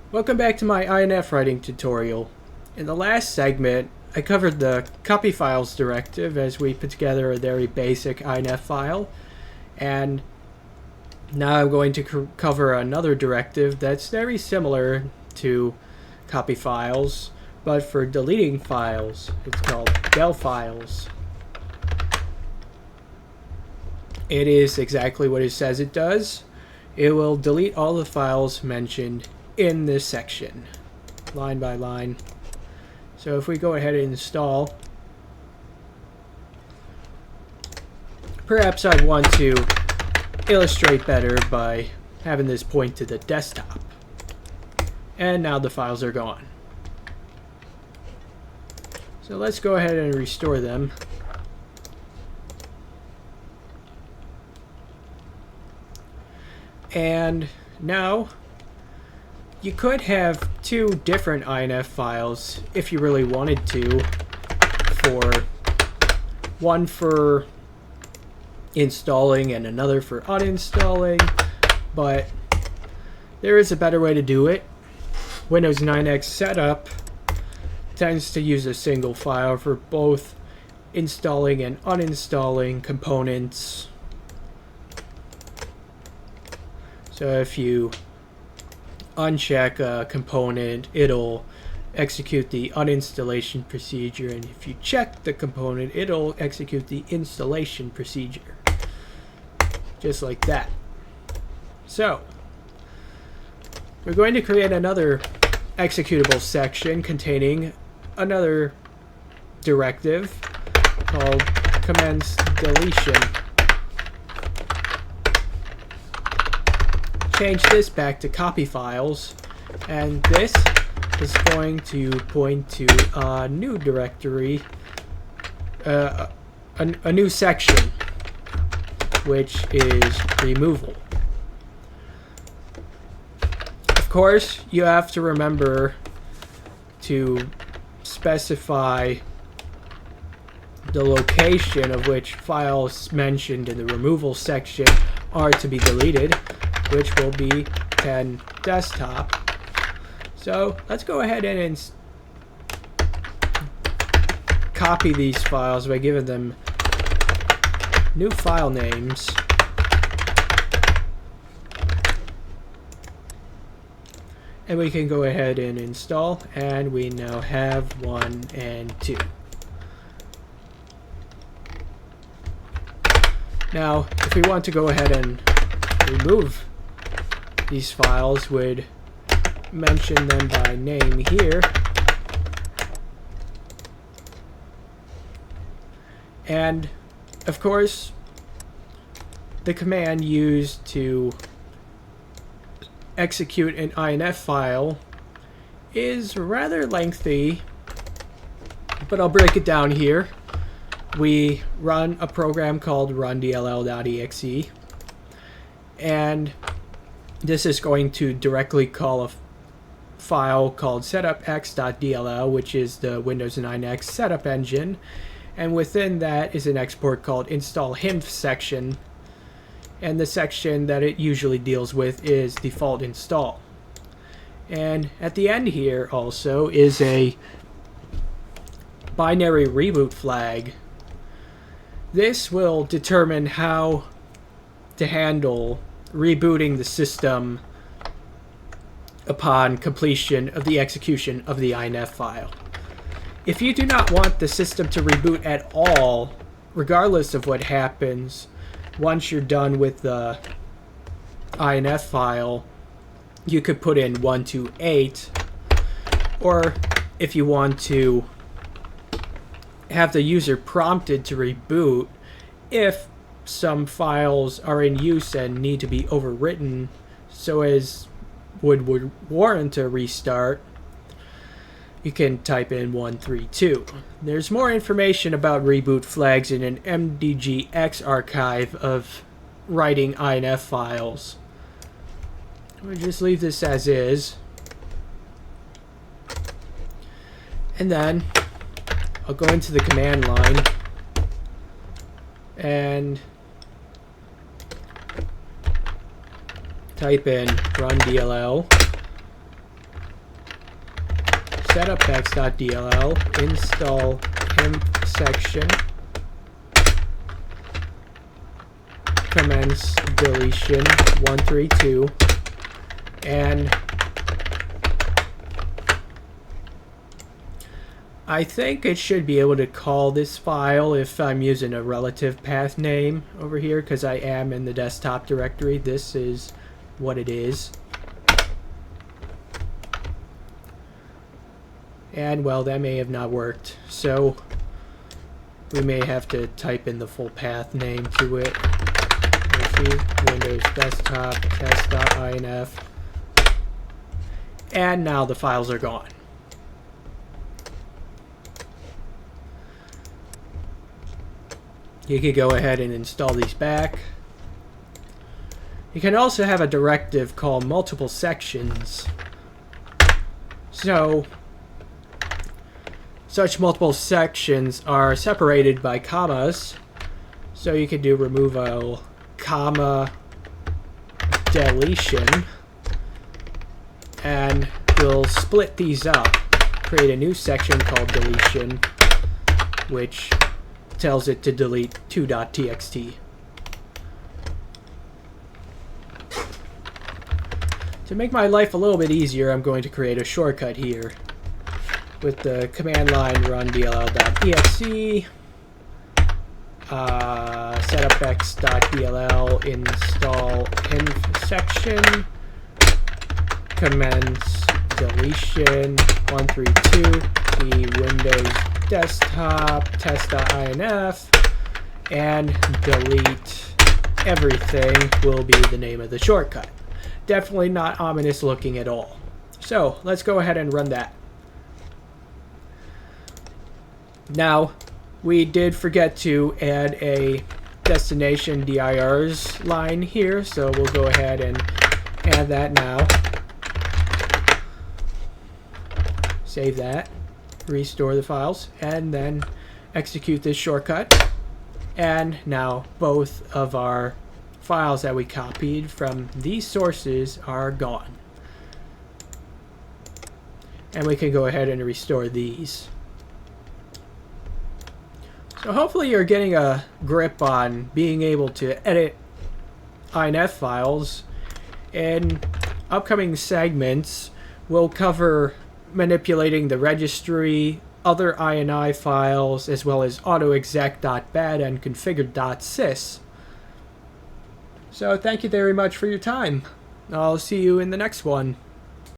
Welcome back to my INF writing tutorial. In the last segment, I covered the CopyFiles directive as we put together a very basic INF file, and now I'm going to cover another directive that's very similar to CopyFiles, but for deleting files. It's called DelFiles. It is exactly what it says it does. It will delete all the files mentioned in this section, line by line. So if we go ahead and install, perhaps I'd want to illustrate better by having this point to the desktop. And now the files are gone. So let's go ahead and restore them. And now you could have two different INF files if you really wanted to, one for installing and another for uninstalling, but there is a better way to do it. Windows 9X setup tends to use a single file for both installing and uninstalling components. So if you uncheck a component, it'll execute the uninstallation procedure, and if you check the component, it'll execute the installation procedure. Just like that. So we're going to create another executable section containing another directive called commence deletion. Change this back to CopyFiles, and this is going to point to a new directory, a new section, which is removal. Of course, you have to remember to specify the location of which files mentioned in the removal section are to be deleted, which will be 10 desktop. So let's go ahead and copy these files by giving them new file names. And we can go ahead and install, and we now have 1 and 2. Now, if we want to go ahead and remove these files, would mention them by name here, and of course the command used to execute an INF file is rather lengthy, but I'll break it down here. We run a program called run_dll.exe, and this is going to directly call a file called setupx.dll, which is the Windows 9X setup engine, and within that is an export called install_hinf section, and the section that it usually deals with is default install. And at the end here also is a binary reboot flag. This will determine how to handle rebooting the system upon completion of the execution of the INF file. If you do not want the system to reboot at all, regardless of what happens once you're done with the INF file, you could put in 128, or if you want to have the user prompted to reboot if some files are in use and need to be overwritten so as would warrant a restart, you can type in 132. There's more information about reboot flags in an MDGX archive of writing INF files. We'll just leave this as is, and then I'll go into the command line and type in run DLL setupx.dll, install inf section, commence deletion 132, and I think it should be able to call this file if I'm using a relative path name over here, because I am in the desktop directory. This is what it is. And well, that may have not worked, so we may have to type in the full path name to it. Windows desktop test.inf, and now the files are gone. You could go ahead and install these back. You can also have a directive called multiple sections. So such multiple sections are separated by commas. So you could do removal comma deletion, and we'll split these up, create a new section called deletion, which tells it to delete 2.txt. To make my life a little bit easier, I'm going to create a shortcut here with the command line run dll.exe, setupx.dll, install inf section, commence deletion 132, the Windows desktop test.inf, and delete everything will be the name of the shortcut. Definitely not ominous looking at all. So let's go ahead and run that. Now, we did forget to add a destination dirs line here, so we'll go ahead and add that now. Save that, restore the files, and then execute this shortcut. And now both of our files that we copied from these sources are gone. And we can go ahead and restore these. So hopefully you're getting a grip on being able to edit INF files. In upcoming segments, we'll cover manipulating the registry, other INI files, as well as autoexec.bat and configured.sys. So thank you very much for your time. I'll see you in the next one.